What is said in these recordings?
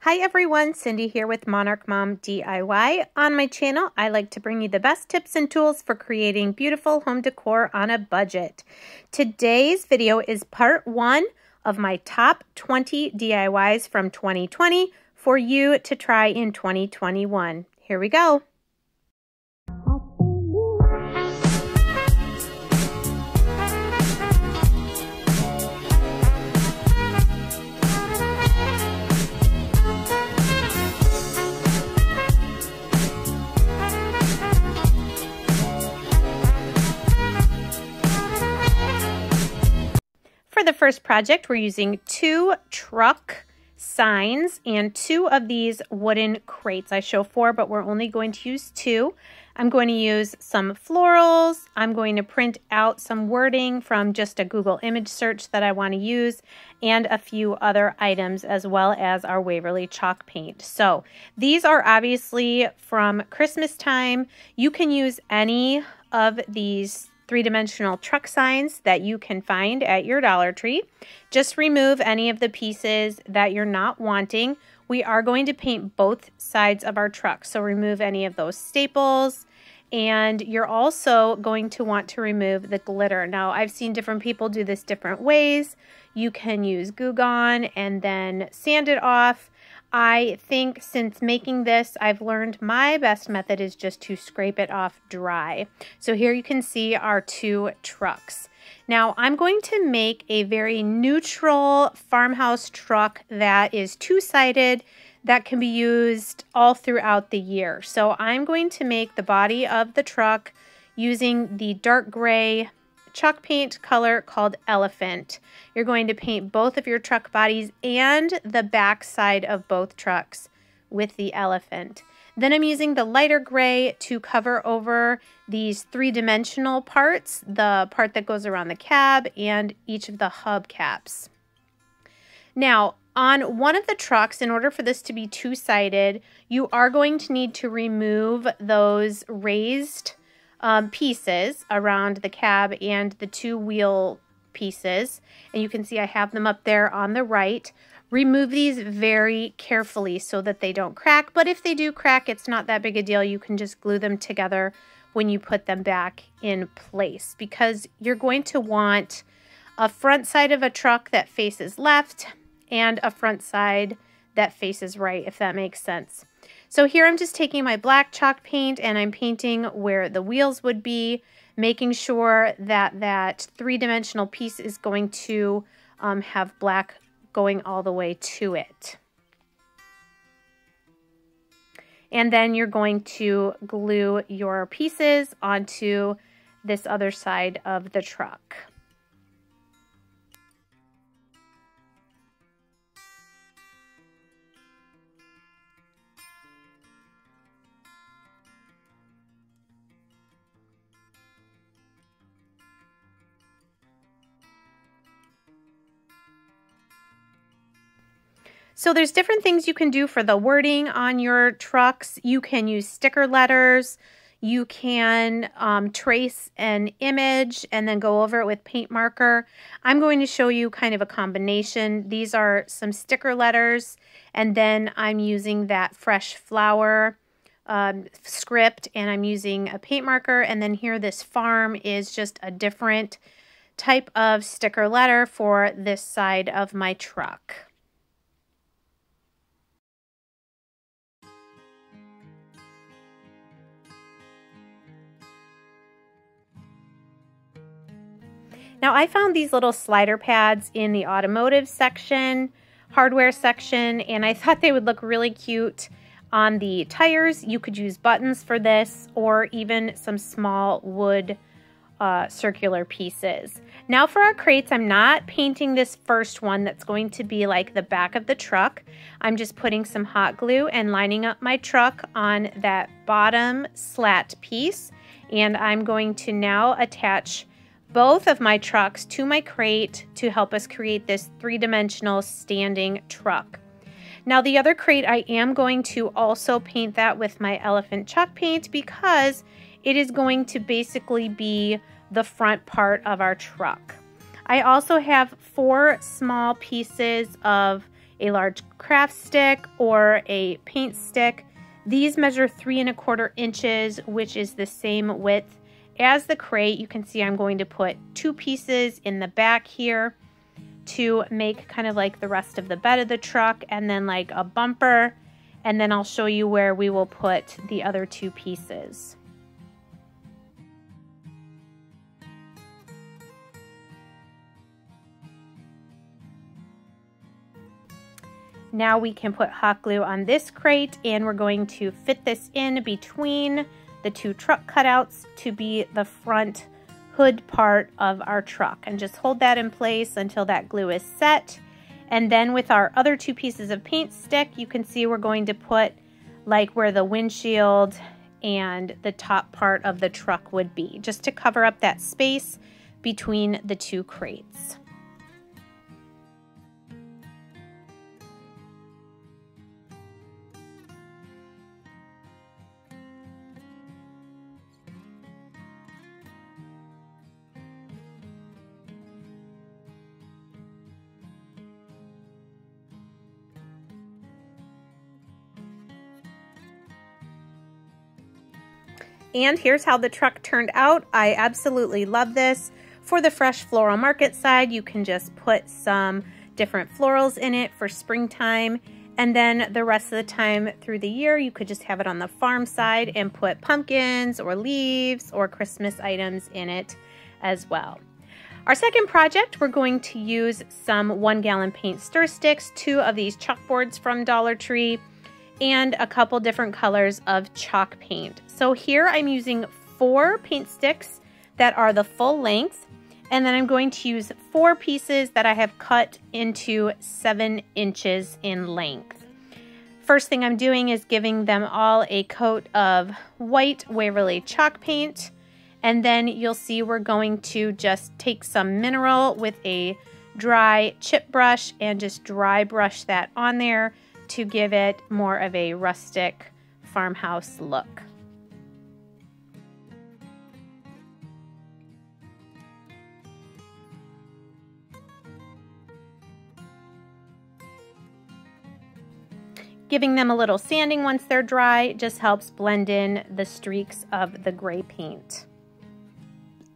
Hi everyone, Cindy here with Monarch Mom DIY. On my channel, I like to bring you the best tips and tools for creating beautiful home decor on a budget. Today's video is part 1 of my top 20 DIYs from 2020 for you to try in 2021. Here we go. For the first project, we're using 2 truck signs and 2 of these wooden crates. I show 4, but we're only going to use 2. I'm going to use some florals. I'm going to print out some wording from just a Google image search that I want to use, and a few other items, as well as our Waverly chalk paint. So these are obviously from Christmas time. You can use any of these 3-dimensional truck signs that you can find at your Dollar Tree. Just remove any of the pieces that you're not wanting. We are going to paint both sides of our truck, so remove any of those staples, and you're also going to want to remove the glitter. Now, I've seen different people do this different ways. You can use Goo Gone and then sand it off. I think since making this, I've learned my best method is just to scrape it off dry. So here you can see our 2 trucks. Now I'm going to make a very neutral farmhouse truck that is 2-sided that can be used all throughout the year. So I'm going to make the body of the truck using the dark gray chalk paint color called Elephant. You're going to paint both of your truck bodies and the back side of both trucks with the Elephant. Then I'm using the lighter gray to cover over these 3-dimensional parts, the part that goes around the cab and each of the hub caps. Now, on one of the trucks, in order for this to be 2-sided, you are going to need to remove those raised pieces around the cab and the 2 wheel pieces, and you can see I have them up there on the right. Remove these very carefully so that they don't crack, but if they do crack, it's not that big a deal. You can just glue them together when you put them back in place, because you're going to want a front side of a truck that faces left and a front side that faces right, if that makes sense. So here I'm just taking my black chalk paint and I'm painting where the wheels would be, making sure that that 3-dimensional piece is going to have black going all the way to it. And then you're going to glue your pieces onto this other side of the truck. So there's different things you can do for the wording on your trucks. You can use sticker letters. You can trace an image and then go over it with paint marker. I'm going to show you kind of a combination. These are some sticker letters, and then I'm using that fresh flower script, and I'm using a paint marker. And then here, this farm is just a different type of sticker letter for this side of my truck. Now I found these little slider pads in the automotive section, hardware section, and I thought they would look really cute on the tires. You could use buttons for this, or even some small wood circular pieces. Now for our crates, I'm not painting this first one that's going to be like the back of the truck. I'm just putting some hot glue and lining up my truck on that bottom slat piece, and I'm going to now attach both of my trucks to my crate to help us create this 3-dimensional standing truck. Now the other crate, I am going to also paint that with my Elephant chalk paint, because it is going to basically be the front part of our truck. I also have 4 small pieces of a large craft stick or a paint stick. These measure 3¼ inches, which is the same width as the crate. You can see I'm going to put 2 pieces in the back here to make kind of like the rest of the bed of the truck, and then like a bumper, and then I'll show you where we will put the other 2 pieces. Now we can put hot glue on this crate, and we're going to fit this in between the 2 truck cutouts to be the front hood part of our truck, and just hold that in place until that glue is set. And then with our other 2 pieces of paint stick, you can see we're going to put like where the windshield and the top part of the truck would be, just to cover up that space between the 2 crates. And here's how the truck turned out. I absolutely love this. For the fresh floral market side, you can just put some different florals in it for springtime. And then the rest of the time through the year, you could just have it on the farm side and put pumpkins or leaves or Christmas items in it as well. Our second project, we're going to use some 1-gallon paint stir sticks, 2 of these chalkboards from Dollar Tree, and a couple different colors of chalk paint. So here I'm using 4 paint sticks that are the full length, and then I'm going to use 4 pieces that I have cut into 7 inches in length. First thing I'm doing is giving them all a coat of white Waverly chalk paint, and then you'll see we're going to just take some mineral with a dry chip brush and just dry brush that on there to give it more of a rustic farmhouse look. Giving them a little sanding once they're dry just helps blend in the streaks of the gray paint.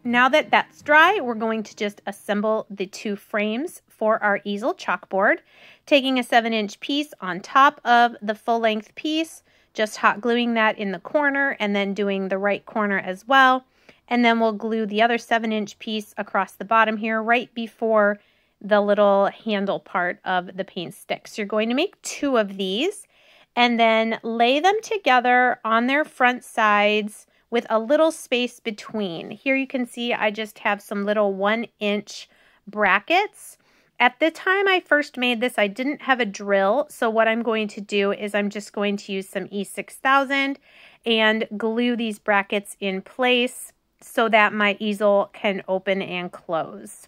Now that that's dry, we're going to just assemble the 2 frames for our easel chalkboard, taking a 7-inch piece on top of the full-length piece, just hot gluing that in the corner and then doing the right corner as well. And then we'll glue the other 7-inch piece across the bottom here right before the little handle part of the paint stick. So you're going to make 2 of these and then lay them together on their front sides with a little space between. Here you can see I just have some little 1-inch brackets. At the time I first made this, I didn't have a drill, so what I'm going to do is I'm just going to use some E6000 and glue these brackets in place so that my easel can open and close.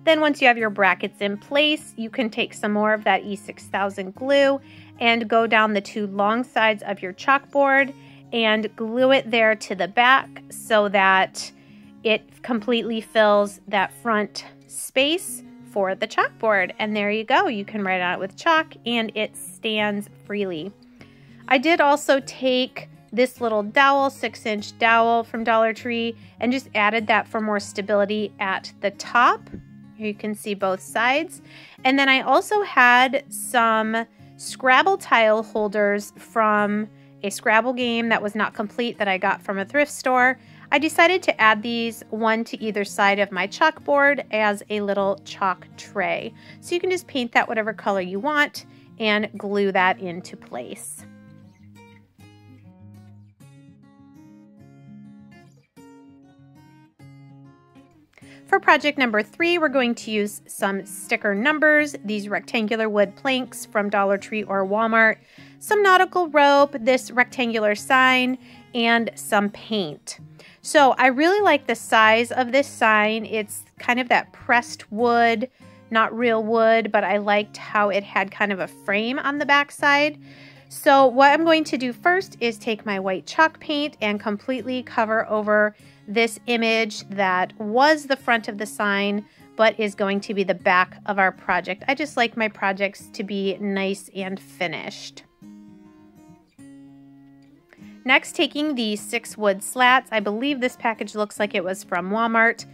Then once you have your brackets in place, you can take some more of that E6000 glue and go down the 2 long sides of your chalkboard and glue it there to the back so that it completely fills that front space for the chalkboard. And there you go. You can write on it with chalk and it stands freely. I did also take this little dowel, 6-inch dowel from Dollar Tree, and just added that for more stability at the top. Here you can see both sides. And then I also had some Scrabble tile holders from a Scrabble game that was not complete that I got from a thrift store. I decided to add these, one to either side of my chalkboard as a little chalk tray. So you can just paint that whatever color you want and glue that into place. For project number 3, we're going to use some sticker numbers, these rectangular wood planks from Dollar Tree or Walmart, some nautical rope, this rectangular sign, and some paint. So I really like the size of this sign. It's kind of that pressed wood, not real wood, but I liked how it had kind of a frame on the back side. So what I'm going to do first is take my white chalk paint and completely cover over this image that was the front of the sign, but is going to be the back of our project. I just like my projects to be nice and finished. Next, taking the 6 wood slats. I believe this package looks like it was from Walmart,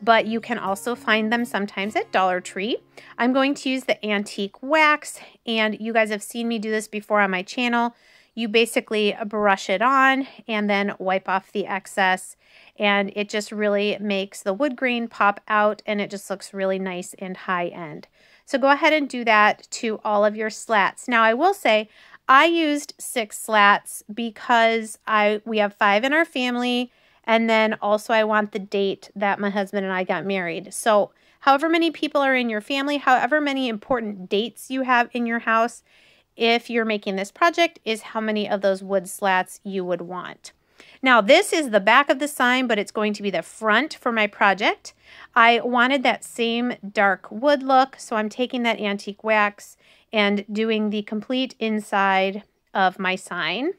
but you can also find them sometimes at Dollar Tree. I'm going to use the antique wax, and you guys have seen me do this before on my channel. You basically brush it on and then wipe off the excess, and it just really makes the wood grain pop out, and it just looks really nice and high end. So go ahead and do that to all of your slats. Now I will say I used 6 slats because we have 5 in our family, and then also I want the date that my husband and I got married. So however many people are in your family, however many important dates you have in your house, if you're making this project, is how many of those wood slats you would want. Now this is the back of the sign, but it's going to be the front for my project. I wanted that same dark wood look, so I'm taking that antique wax and doing the complete inside of my sign.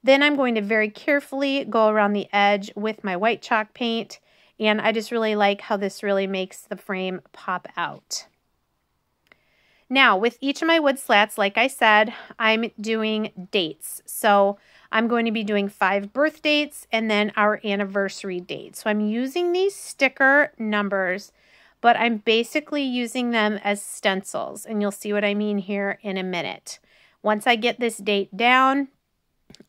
Then I'm going to very carefully go around the edge with my white chalk paint, and I just really like how this really makes the frame pop out. Now, with each of my wood slats, like I said, I'm doing dates. So I'm going to be doing 5 birth dates and then our anniversary date. So I'm using these sticker numbers, but I'm basically using them as stencils, and you'll see what I mean here in a minute. Once I get this date down,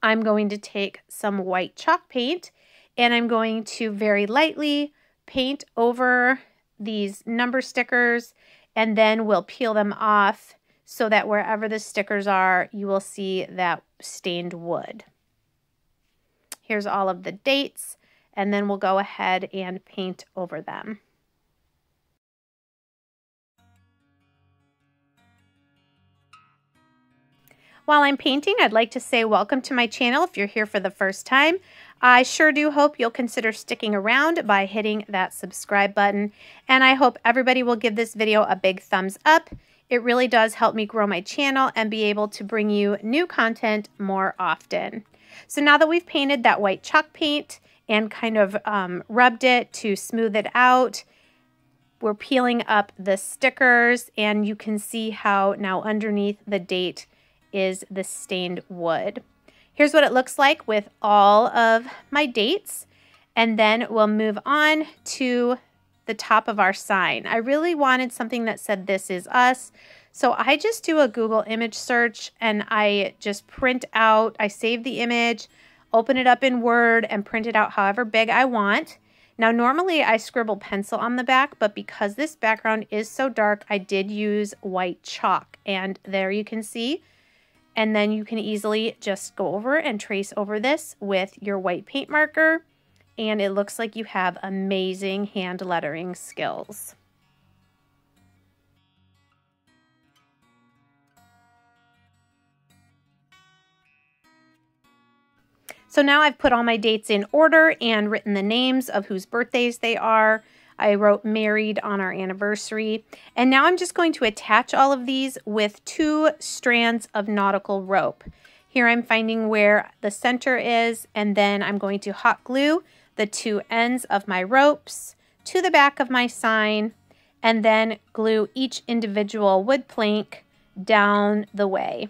I'm going to take some white chalk paint and I'm going to very lightly paint over these number stickers, and then we'll peel them off so that wherever the stickers are, you will see that stained wood. Here's all of the dates, and then we'll go ahead and paint over them. While I'm painting, I'd like to say welcome to my channel if you're here for the first time. I sure do hope you'll consider sticking around by hitting that subscribe button, and I hope everybody will give this video a big thumbs up. It really does help me grow my channel and be able to bring you new content more often. So now that we've painted that white chalk paint and kind of rubbed it to smooth it out, we're peeling up the stickers, and you can see how now underneath the date is the stained wood. Here's what it looks like with all of my dates, and then we'll move on to the top of our sign. I really wanted something that said "This is us," so I just do a Google image search and I just print out, I save the image, open it up in Word, and print it out however big I want. Now normally I scribble pencil on the back, but because this background is so dark, I did use white chalk, and there you can see. And then you can easily just go over and trace over this with your white paint marker, and it looks like you have amazing hand lettering skills. So now I've put all my dates in order and written the names of whose birthdays they are. I wrote married on our anniversary. And now I'm just going to attach all of these with 2 strands of nautical rope. Here I'm finding where the center is, and then I'm going to hot glue the 2 ends of my ropes to the back of my sign, and then glue each individual wood plank down the way.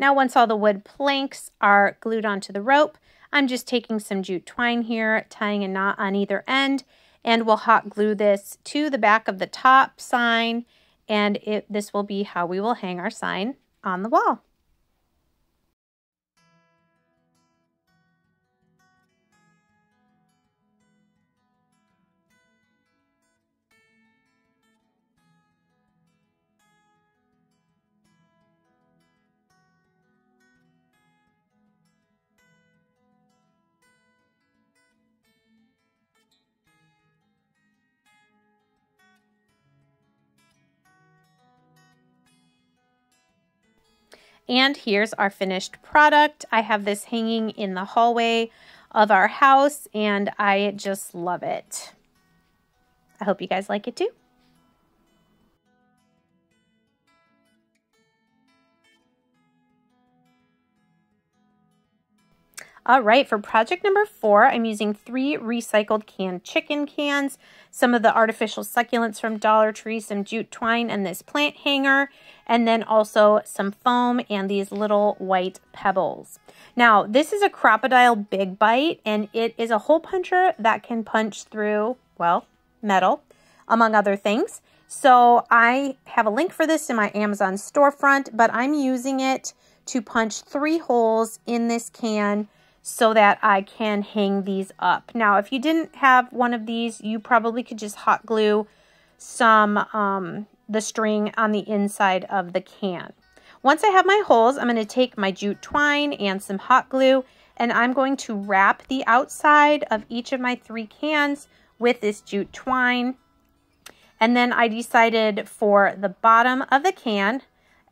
Now once all the wood planks are glued onto the rope, I'm just taking some jute twine here, tying a knot on either end, and we'll hot glue this to the back of the top sign, and this will be how we will hang our sign on the wall. And here's our finished product. I have this hanging in the hallway of our house and I just love it. I hope you guys like it too. All right, for project number 4, I'm using 3 recycled canned chicken cans, some of the artificial succulents from Dollar Tree, some jute twine, and this plant hanger, and then also some foam and these little white pebbles. Now, this is a Crocodile Big Bite, and it is a hole puncher that can punch through, well, metal, among other things. So I have a link for this in my Amazon storefront, but I'm using it to punch 3 holes in this can so that I can hang these up. Now, if you didn't have one of these, you probably could just hot glue some the string on the inside of the can. Once I have my holes, I'm going to take my jute twine and some hot glue, and I'm going to wrap the outside of each of my 3 cans with this jute twine. And then I decided for the bottom of the can,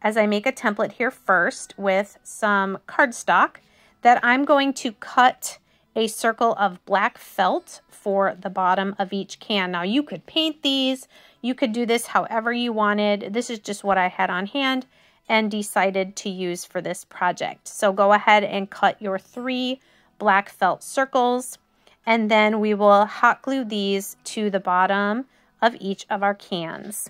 as I make a template here first with some cardstock, that I'm going to cut a circle of black felt for the bottom of each can. Now you could paint these, you could do this however you wanted. This is just what I had on hand and decided to use for this project. So go ahead and cut your 3 black felt circles, and then we will hot glue these to the bottom of each of our cans.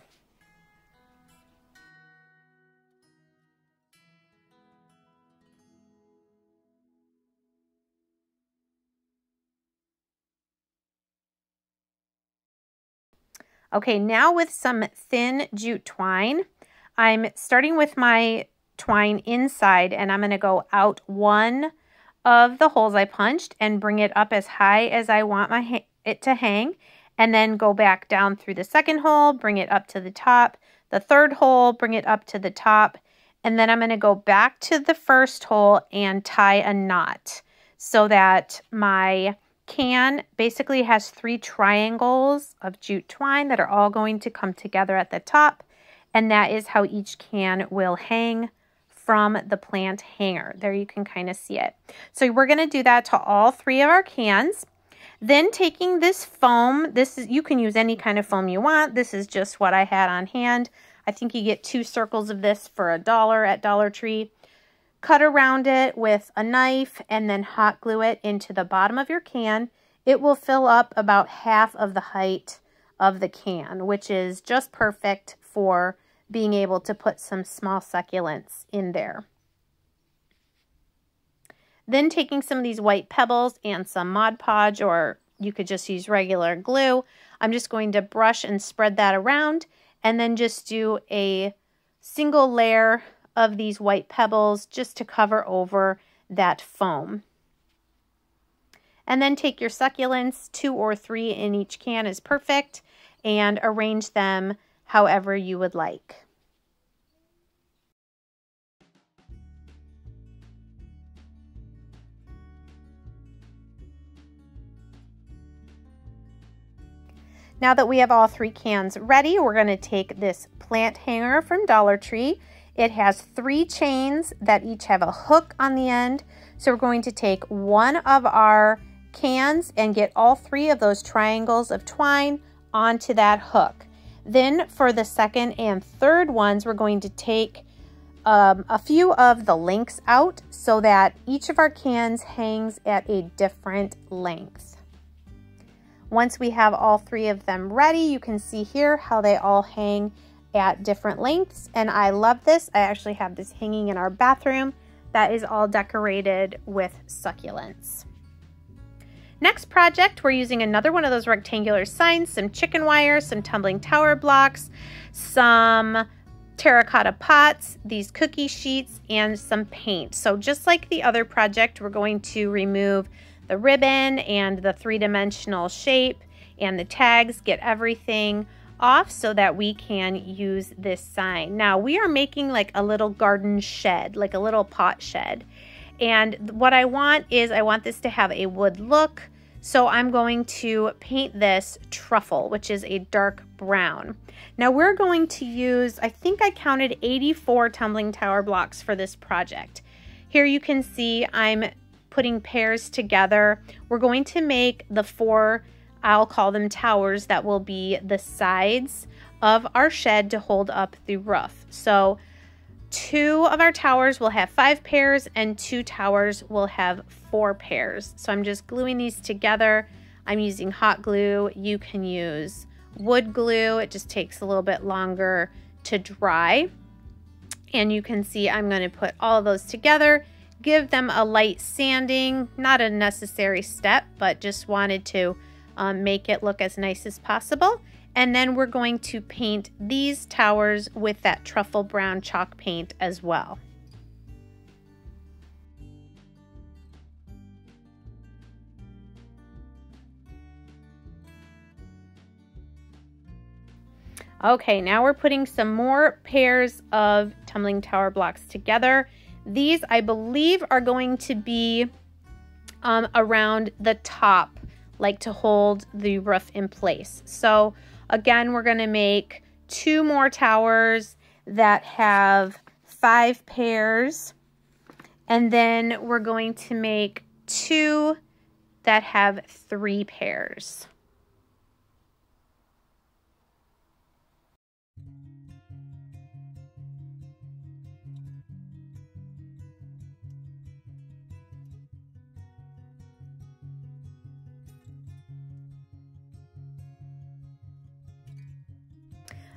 Okay, now with some thin jute twine, I'm starting with my twine inside, and I'm going to go out one of the holes I punched and bring it up as high as I want it to hang, and then go back down through the second hole, bring it up to the top, the third hole, bring it up to the top, and then I'm going to go back to the first hole and tie a knot so that my can basically has 3 triangles of jute twine that are all going to come together at the top, and that is how each can will hang from the plant hanger. There you can kind of see it. So we're going to do that to all 3 of our cans. Then taking this foam, you can use any kind of foam you want. This is just what I had on hand. I think you get 2 circles of this for $1 at Dollar Tree. Cut around it with a knife and then hot glue it into the bottom of your can. It will fill up about half of the height of the can, which is just perfect for being able to put some small succulents in there. Then taking some of these white pebbles and some Mod Podge, or you could just use regular glue, I'm just going to brush and spread that around, and then just do a single layer of these white pebbles just to cover over that foam. And then take your succulents, 2 or 3 in each can is perfect, and arrange them however you would like. Now that we have all 3 cans ready, we're going to take this plant hanger from Dollar Tree. It has 3 chains that each have a hook on the end. So we're going to take one of our cans and get all 3 of those triangles of twine onto that hook. Then for the second and third ones, we're going to take a few of the links out so that each of our cans hangs at a different length. Once we have all 3 of them ready, you can see here how they all hang at different lengths, and I love this. I actually have this hanging in our bathroom that is all decorated with succulents. Next project, we're using another one of those rectangular signs, some chicken wire, some tumbling tower blocks, some terracotta pots, these cookie sheets, and some paint. So just like the other project, we're going to remove the ribbon and the 3-dimensional shape and the tags, get everything off so that we can use this sign. Now we are making like a little garden shed, like a little pot shed. And what I want is I want this to have a wood look, So I'm going to paint this truffle, which is a dark brown. Now we're going to use, I think I counted 84 tumbling tower blocks for this project. Here you can see I'm putting pairs together. We're going to make the 4, I'll call them towers, that will be the sides of our shed to hold up the roof. So 2 of our towers will have 5 pairs and 2 towers will have 4 pairs. So I'm just gluing these together. I'm using hot glue. You can use wood glue. It just takes a little bit longer to dry. And you can see I'm going to put all of those together, give them a light sanding, not a necessary step, but just wanted to make it look as nice as possible. And then we're going to paint these towers with that truffle brown chalk paint as well. Okay, now we're putting some more pairs of tumbling tower blocks together. These, I believe, are going to be around the top, like to hold the roof in place. So again, we're going to make 2 more towers that have 5 pairs, and then we're going to make 2 that have 3 pairs.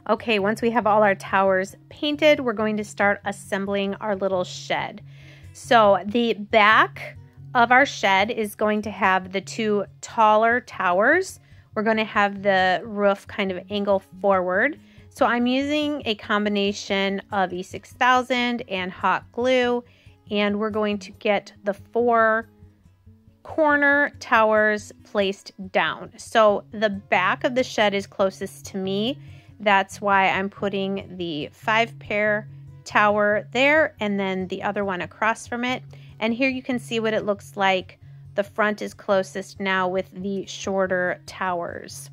Okay, once we have all our towers painted, we're going to start assembling our little shed. So the back of our shed is going to have the 2 taller towers. We're going to have the roof kind of angle forward. So I'm using a combination of E6000 and hot glue, and we're going to get the 4 corner towers placed down. So the back of the shed is closest to me. That's why I'm putting the 5 pair tower there and then the other one across from it. And here you can see what it looks like. The front is closest now with the shorter towers.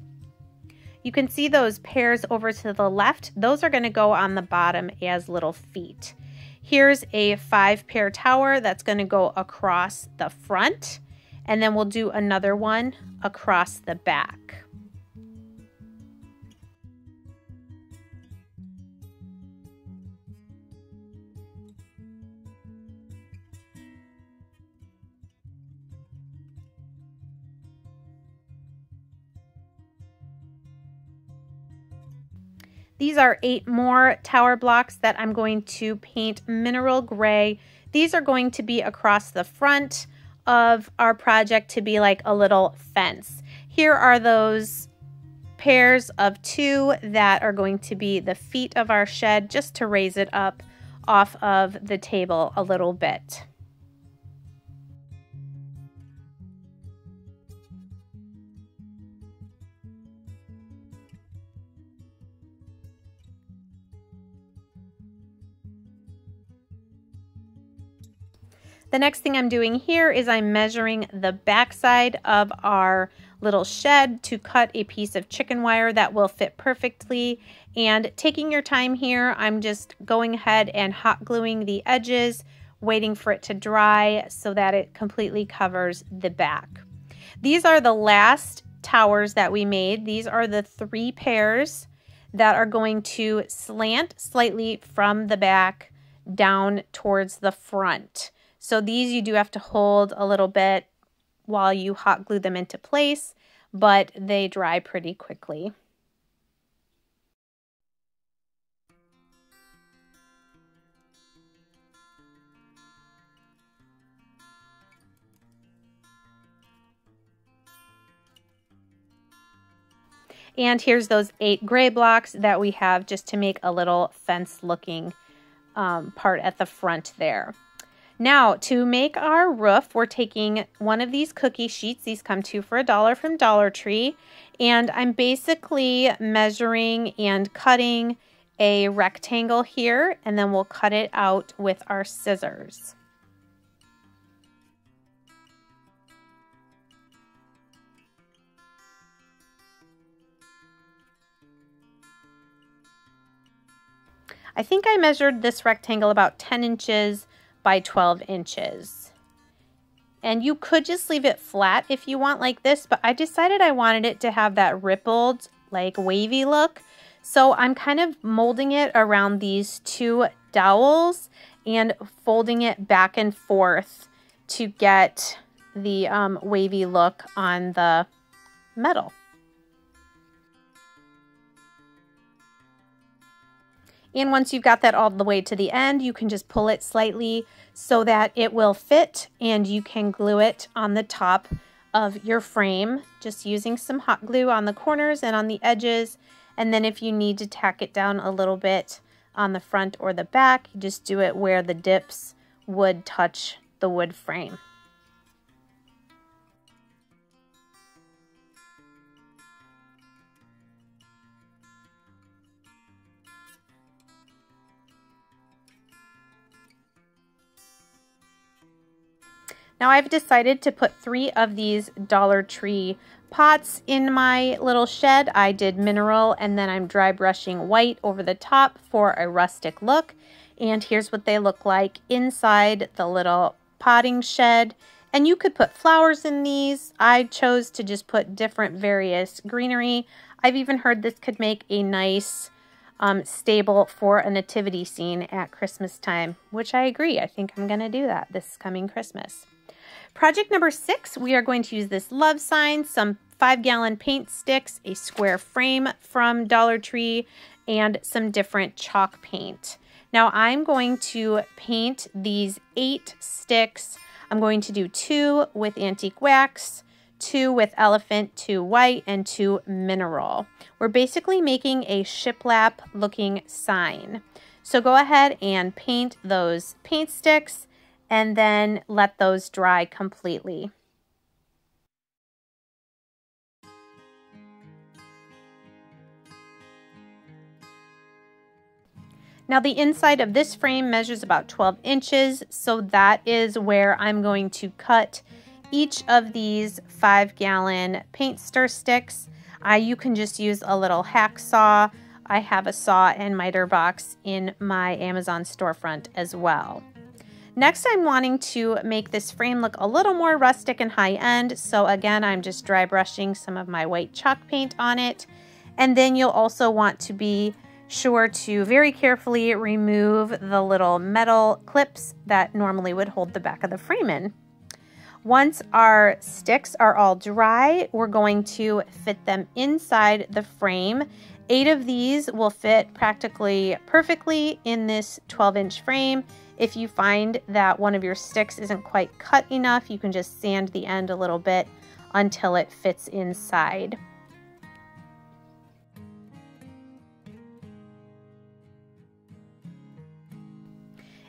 You can see those pairs over to the left. Those are going to go on the bottom as little feet. Here's a 5 pair tower that's going to go across the front. And then we'll do another one across the back. These are 8 more tower blocks that I'm going to paint mineral gray. These are going to be across the front of our project to be like a little fence. Here are those pairs of 2 that are going to be the feet of our shed, just to raise it up off of the table a little bit. The next thing I'm doing here is I'm measuring the backside of our little shed to cut a piece of chicken wire that will fit perfectly. And taking your time here, I'm just going ahead and hot gluing the edges, waiting for it to dry so that it completely covers the back. These are the last towers that we made. These are the 3 pairs that are going to slant slightly from the back down towards the front. So these you do have to hold a little bit while you hot glue them into place, but they dry pretty quickly. And here's those 8 gray blocks that we have just to make a little fence looking part at the front there. Now, to make our roof, we're taking one of these cookie sheets. These come 2 for $1 from Dollar Tree. And I'm basically measuring and cutting a rectangle here, and then we'll cut it out with our scissors. I think I measured this rectangle about 10 inches by 12 inches. And you could just leave it flat if you want like this, but I decided I wanted it to have that rippled, like wavy look. So I'm kind of molding it around these two dowels and folding it back and forth to get the wavy look on the metal. And once you've got that all the way to the end, you can just pull it slightly so that it will fit, and you can glue it on the top of your frame, just using some hot glue on the corners and on the edges. And then if you need to tack it down a little bit on the front or the back, you just do it where the dips would touch the wood frame. Now I've decided to put 3 of these Dollar Tree pots in my little shed. I did mineral, and then I'm dry brushing white over the top for a rustic look. And here's what they look like inside the little potting shed. And you could put flowers in these. I chose to just put different various greenery. I've even heard this could make a nice stable for a nativity scene at Christmas time, which I agree. I think I'm going to do that this coming Christmas. Project number 6, we are going to use this love sign, some 5-gallon paint sticks, a square frame from Dollar Tree, and some different chalk paint. Now I'm going to paint these 8 sticks. I'm going to do 2 with antique wax, 2 with elephant, 2 white, and 2 mineral. We're basically making a shiplap looking sign. So go ahead and paint those paint sticks and then let those dry completely. Now the inside of this frame measures about 12 inches, so that is where I'm going to cut each of these 5-gallon paint stir sticks. You can just use a little hacksaw. I have a saw and miter box in my Amazon storefront as well. Next, I'm wanting to make this frame look a little more rustic and high-end, so again, I'm just dry brushing some of my white chalk paint on it. And then you'll also want to be sure to very carefully remove the little metal clips that normally would hold the back of the frame in. Once our sticks are all dry, we're going to fit them inside the frame. 8 of these will fit practically perfectly in this 12-inch frame. If you find that one of your sticks isn't quite cut enough, you can just sand the end a little bit until it fits inside.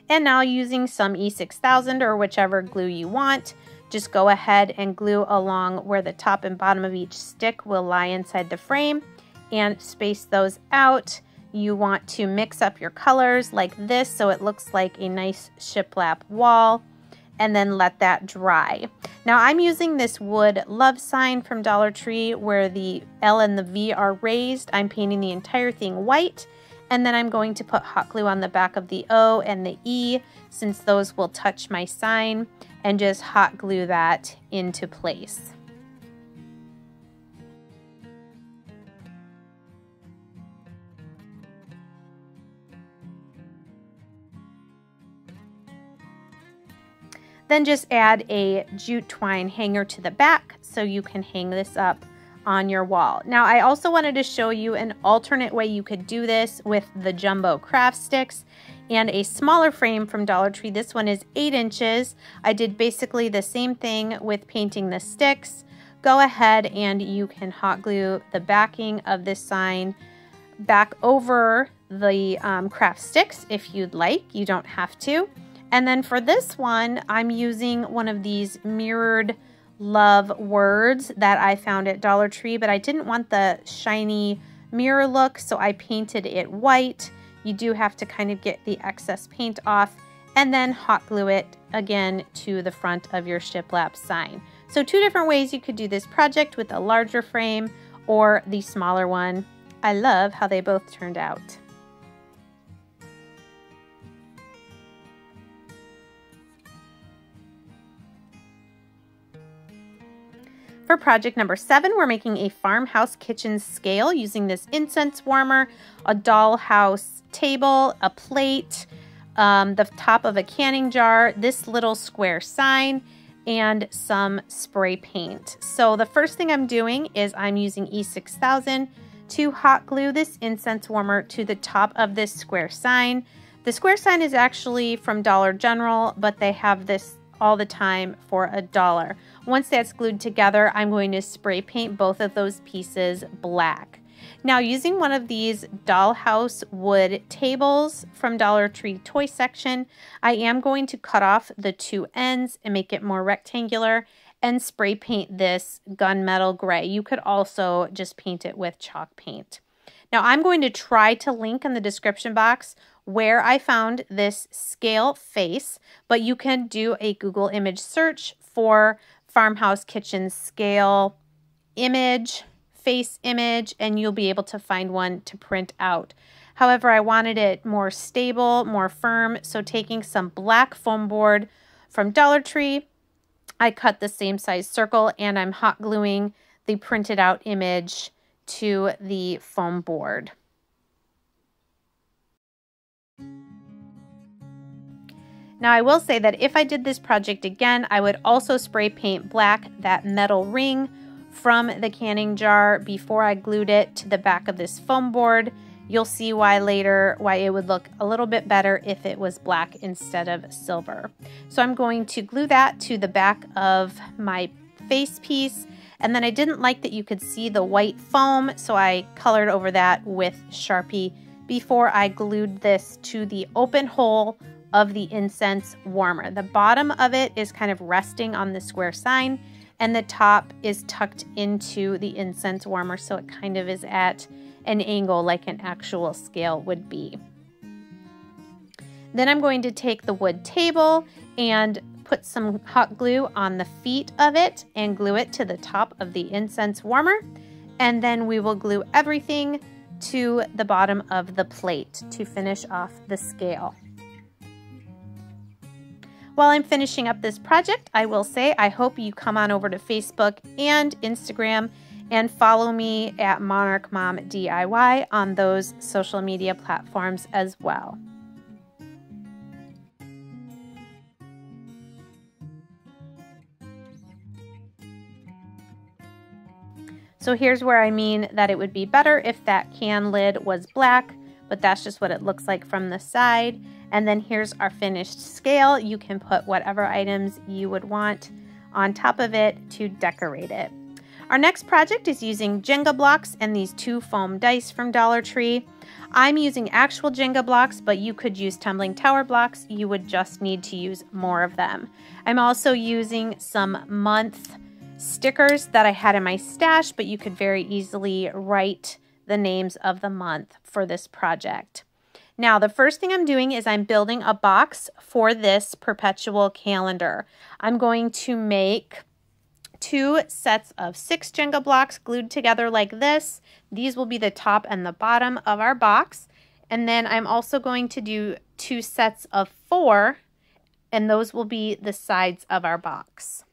And now using some E6000 or whichever glue you want, just go ahead and glue along where the top and bottom of each stick will lie inside the frame and space those out. You want to mix up your colors like this so it looks like a nice shiplap wall, and then let that dry. Now I'm using this wood love sign from Dollar Tree where the L and the V are raised. I'm painting the entire thing white, and then I'm going to put hot glue on the back of the O and the E since those will touch my sign, and just hot glue that into place. Then just add a jute twine hanger to the back so you can hang this up on your wall. Now I also wanted to show you an alternate way you could do this with the jumbo craft sticks and a smaller frame from Dollar Tree. This one is 8 inches. I did basically the same thing with painting the sticks. Go ahead and you can hot glue the backing of this sign back over the craft sticks if you'd like. You don't have to. And then for this one, I'm using one of these mirrored love words that I found at Dollar Tree, but I didn't want the shiny mirror look, so I painted it white. You do have to kind of get the excess paint off and then hot glue it again to the front of your shiplap sign. So 2 different ways you could do this project with a larger frame or the smaller one. I love how they both turned out. For project number 7, we're making a farmhouse kitchen scale using this incense warmer, a dollhouse table, a plate, the top of a canning jar, this little square sign, and some spray paint. So the first thing I'm doing is I'm using E6000 to hot glue this incense warmer to the top of this square sign. The square sign is actually from Dollar General, but they have this all the time for $1. Once that's glued together, I'm going to spray paint both of those pieces black. Now, using one of these dollhouse wood tables from Dollar Tree toy section, I am going to cut off the 2 ends and make it more rectangular and spray paint this gunmetal gray. You could also just paint it with chalk paint. Now, I'm going to try to link in the description box where I found this scale face, but you can do a Google image search for farmhouse kitchen scale image, face image, and you'll be able to find one to print out. However, I wanted it more stable, more firm, so taking some black foam board from Dollar Tree, I cut the same size circle and I'm hot gluing the printed out image to the foam board. Now, I will say that if I did this project again, I would also spray paint black that metal ring from the canning jar before I glued it to the back of this foam board. You'll see why later, why it would look a little bit better if it was black instead of silver. So I'm going to glue that to the back of my face piece. And then I didn't like that you could see the white foam, so I colored over that with Sharpie before I glued this to the open hole of the incense warmer. The bottom of it is kind of resting on the square sign, and the top is tucked into the incense warmer, so it kind of is at an angle like an actual scale would be. Then I'm going to take the wood table and put some hot glue on the feet of it and glue it to the top of the incense warmer, and then we will glue everything to the bottom of the plate to finish off the scale. While I'm finishing up this project, I will say I hope you come on over to Facebook and Instagram and follow me at Monarch Mom DIY on those social media platforms as well. So here's where I mean that it would be better if that can lid was black, but that's just what it looks like from the side. And then here's our finished scale. You can put whatever items you would want on top of it to decorate it. Our next project is using Jenga blocks and these 2 foam dice from Dollar Tree. I'm using actual Jenga blocks, but you could use tumbling tower blocks. You would just need to use more of them. I'm also using some month stickers that I had in my stash, but you could very easily write the names of the month for this project. Now, the first thing I'm doing is I'm building a box for this perpetual calendar. I'm going to make 2 sets of 6 Jenga blocks glued together like this. These will be the top and the bottom of our box. And then I'm also going to do 2 sets of 4, and those will be the sides of our box.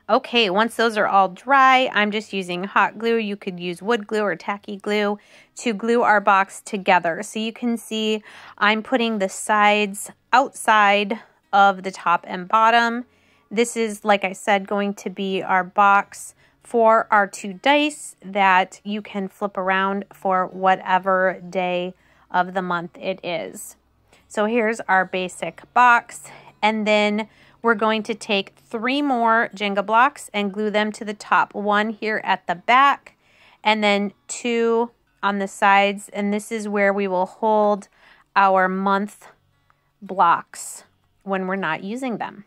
Okay, once those are all dry, I'm just using hot glue. You could use wood glue or tacky glue to glue our box together. So you can see I'm putting the sides outside of the top and bottom. This is, like I said, going to be our box for our 2 dice that you can flip around for whatever day of the month it is. So here's our basic box, and then we're going to take 3 more Jenga blocks and glue them to the top. 1 here at the back and then 2 on the sides. And this is where we will hold our month blocks when we're not using them.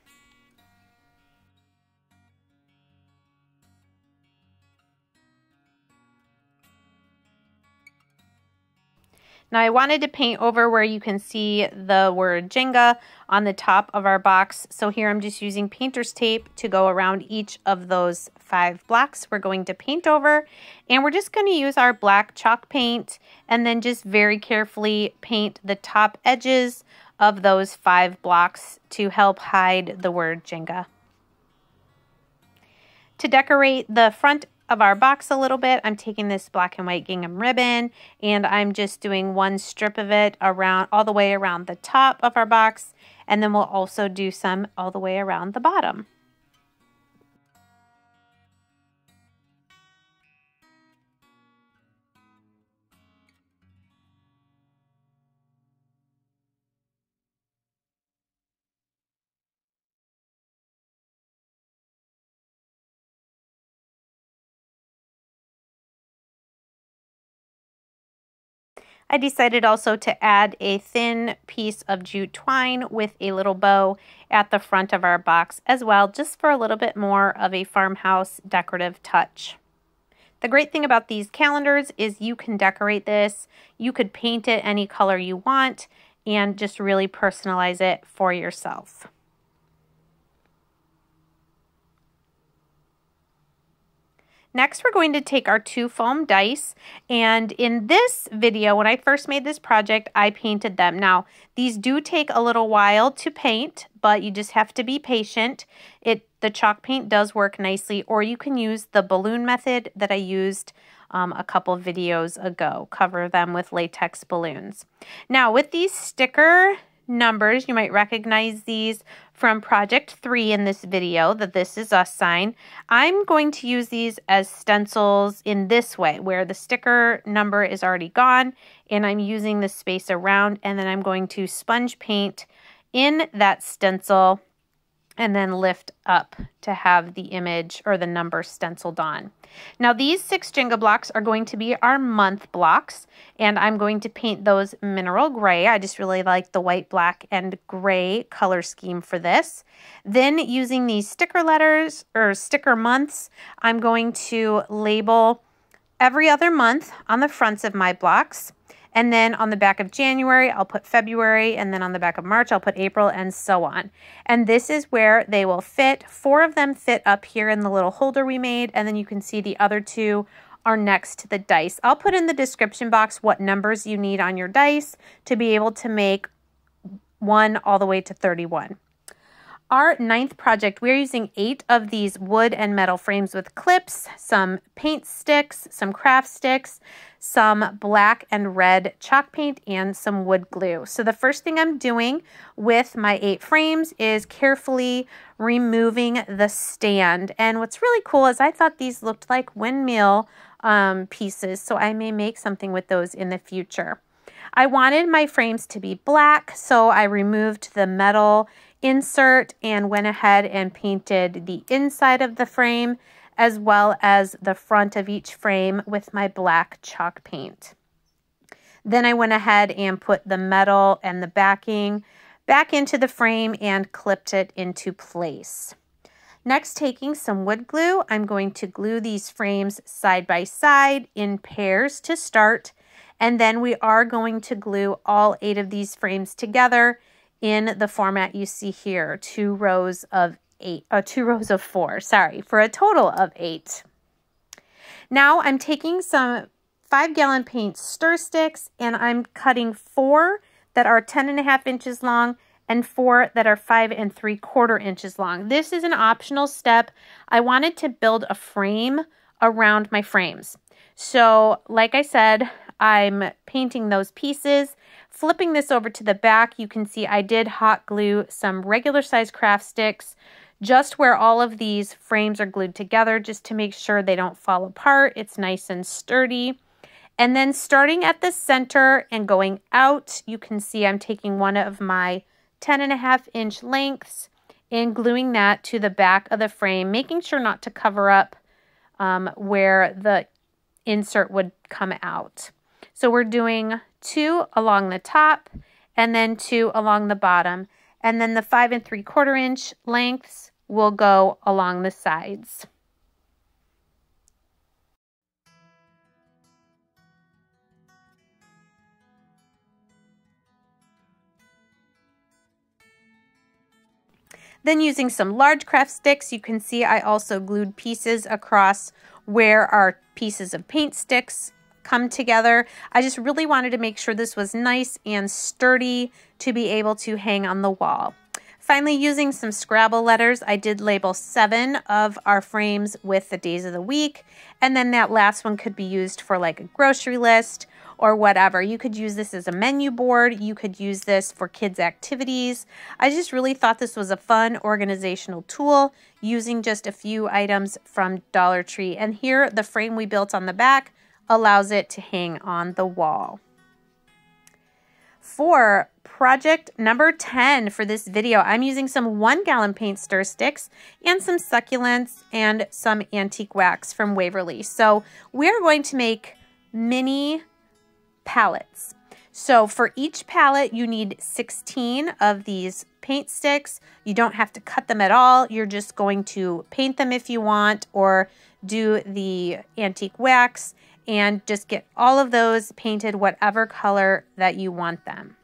Now I wanted to paint over where you can see the word Jenga on the top of our box. So here I'm just using painter's tape to go around each of those 5 blocks we're going to paint over. And we're just going to use our black chalk paint and then just very carefully paint the top edges of those 5 blocks to help hide the word Jenga. To decorate the front of our box a little bit, I'm taking this black and white gingham ribbon and I'm just doing 1 strip of it around all the way around the top of our box, and then we'll also do some all the way around the bottom. I decided also to add a thin piece of jute twine with a little bow at the front of our box as well, just for a little bit more of a farmhouse decorative touch. The great thing about these calendars is you can decorate this, you could paint it any color you want, and just really personalize it for yourself. Next, we're going to take our 2 foam dice, and in this video, when I first made this project, I painted them. Now, these do take a little while to paint, but you just have to be patient. The chalk paint does work nicely, or you can use the balloon method that I used a couple videos ago. Cover them with latex balloons. Now, with these sticker numbers, you might recognize these from project 3 in this video, the This Is Us sign. I'm going to use these as stencils in this way, where the sticker number is already gone and I'm using the space around, and then I'm going to sponge paint in that stencil and then lift up to have the image or the number stenciled on. Now these 6 Jenga blocks are going to be our month blocks, and I'm going to paint those mineral gray. I just really like the white, black, and gray color scheme for this. Then using these sticker letters or sticker months, I'm going to label every other month on the fronts of my blocks. And then on the back of January, I'll put February, and then on the back of March, I'll put April, and so on. And this is where they will fit. 4 of them fit up here in the little holder we made, and then you can see the other 2 are next to the dice. I'll put in the description box what numbers you need on your dice to be able to make 1 all the way to 31. Our 9th project, we're using 8 of these wood and metal frames with clips, some paint sticks, some craft sticks, some black and red chalk paint, and some wood glue. So the first thing I'm doing with my 8 frames is carefully removing the stand. And what's really cool is I thought these looked like windmill pieces, so I may make something with those in the future. I wanted my frames to be black, so I removed the metal insert and went ahead and painted the inside of the frame as well as the front of each frame with my black chalk paint. Then I went ahead and put the metal and the backing back into the frame and clipped it into place. Next, taking some wood glue, I'm going to glue these frames side by side in pairs to start, and then we are going to glue all 8 of these frames together in the format you see here, 2 rows of 4, for a total of 8. Now I'm taking some 5-gallon paint stir sticks and I'm cutting 4 that are 10.5 inches long and 4 that are 5 3/4 inches long. This is an optional step. I wanted to build a frame around my frames. So like I said, I'm painting those pieces. Flipping this over to the back, you can see I did hot glue some regular size craft sticks just where all of these frames are glued together, just to make sure they don't fall apart. It's nice and sturdy. And then starting at the center and going out, you can see I'm taking one of my 10.5 inch lengths and gluing that to the back of the frame, making sure not to cover up where the insert would come out. So we're doing 2 along the top and then 2 along the bottom. And then the 5 3/4 inch lengths will go along the sides. Then using some large craft sticks, you can see I also glued pieces across where our pieces of paint sticks come together. I just really wanted to make sure this was nice and sturdy to be able to hang on the wall. Finally, using some Scrabble letters, I did label 7 of our frames with the days of the week, and then that last one could be used for like a grocery list or whatever. You could use this as a menu board. You could use this for kids' activities. I just really thought this was a fun organizational tool using just a few items from Dollar Tree. And here, the frame we built on the back allows it to hang on the wall. For project number 10 for this video, I'm using some 1-gallon paint stir sticks and some succulents and some antique wax from Waverly. So we're going to make mini pallets. So for each pallet, you need 16 of these paint sticks. You don't have to cut them at all. You're just going to paint them if you want, or do the antique wax and just get all of those painted whatever color that you want them.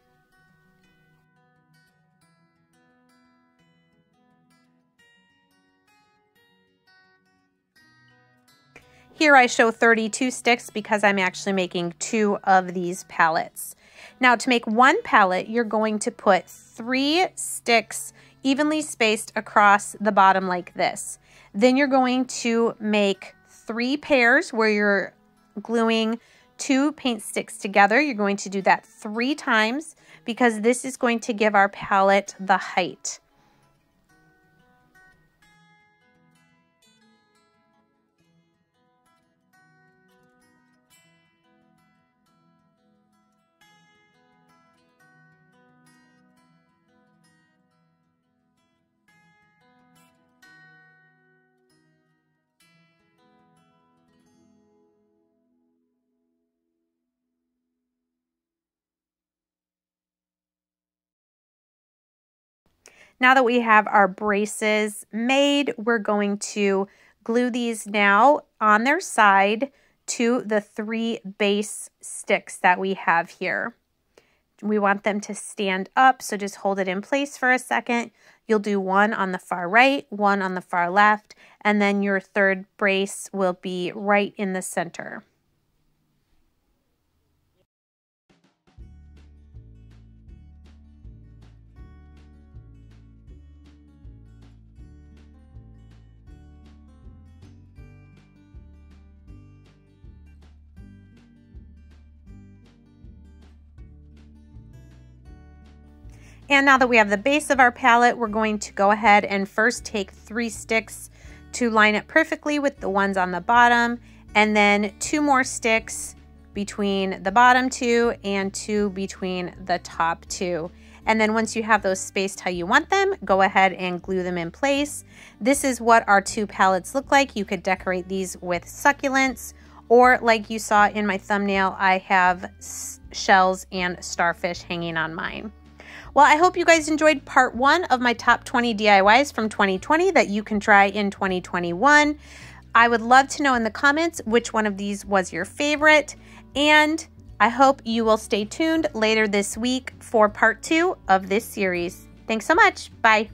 Here I show 32 sticks because I'm actually making 2 of these pallets. Now to make 1 pallet, you're going to put 3 sticks evenly spaced across the bottom like this. Then you're going to make 3 pairs where you're gluing 2 paint sticks together. You're going to do that 3 times because this is going to give our pallet the height. Now that we have our braces made, we're going to glue these now on their side to the 3 base sticks that we have here. We want them to stand up, so just hold it in place for a second. You'll do 1 on the far right, 1 on the far left, and then your 3rd brace will be right in the center. And now that we have the base of our pallet, we're going to go ahead and first take 3 sticks to line it perfectly with the ones on the bottom, and then 2 more sticks between the bottom 2 and 2 between the top 2. And then once you have those spaced how you want them, go ahead and glue them in place. This is what our 2 pallets look like. You could decorate these with succulents, or like you saw in my thumbnail, I have shells and starfish hanging on mine. Well, I hope you guys enjoyed part 1 of my top 20 DIYs from 2020 that you can try in 2021. I would love to know in the comments which one of these was your favorite, and I hope you will stay tuned later this week for part 2 of this series. Thanks so much. Bye.